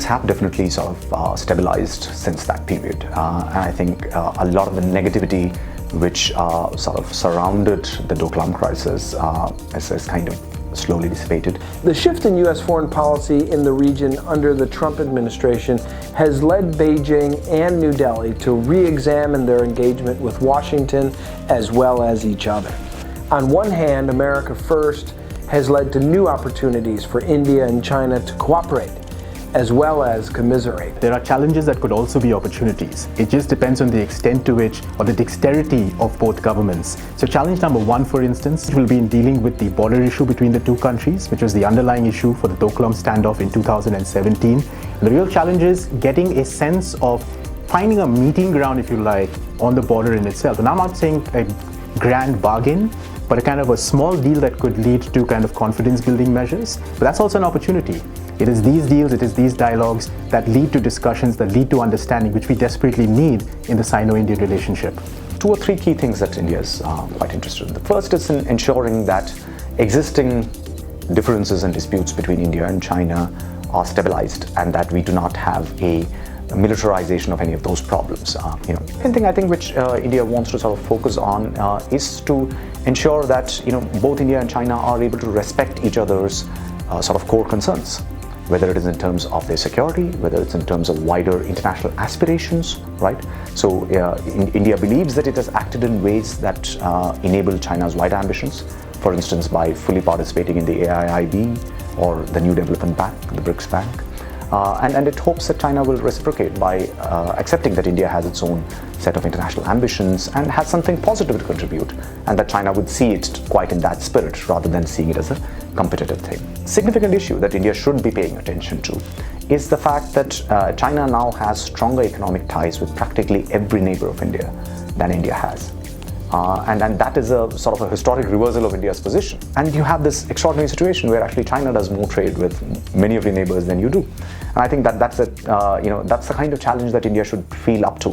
things have definitely sort of stabilized since that period. And I think a lot of the negativity which sort of surrounded the Doklam crisis has kind of slowly dissipated. The shift in U.S. foreign policy in the region under the Trump administration has led Beijing and New Delhi to re-examine their engagement with Washington as well as each other. On one hand, America First has led to new opportunities for India and China to cooperate, as well as commiserate. There are challenges that could also be opportunities. It just depends on the extent to which, or the dexterity of both governments. So challenge number one, for instance, will be in dealing with the border issue between the two countries, which was the underlying issue for the Doklam standoff in 2017. And the real challenge is getting a sense of finding a meeting ground, if you like, on the border in itself. And I'm not saying a grand bargain, but a kind of a small deal that could lead to kind of confidence building measures. But that's also an opportunity. It is these deals, it is these dialogues that lead to discussions, that lead to understanding, which we desperately need in the Sino-Indian relationship. 2 or 3 key things that India is quite interested in. The first is in ensuring that existing differences and disputes between India and China are stabilized and that we do not have a militarization of any of those problems. One thing I think which India wants to sort of focus on is to ensure that both India and China are able to respect each other's sort of core concerns, whether it is in terms of their security, whether it's in terms of wider international aspirations, right? So India believes that it has acted in ways that enable China's wider ambitions, for instance, by fully participating in the AIIB or the New Development Bank, the BRICS Bank. And it hopes that China will reciprocate by accepting that India has its own set of international ambitions and has something positive to contribute, and that China would see it quite in that spirit rather than seeing it as a competitive thing. Significant issue that India should be paying attention to is the fact that China now has stronger economic ties with practically every neighbor of India than India has. And that is a sort of a historic reversal of India's position. And you have this extraordinary situation where actually China does more trade with many of your neighbors than you do. And I think that's the kind of challenge that India should feel up to.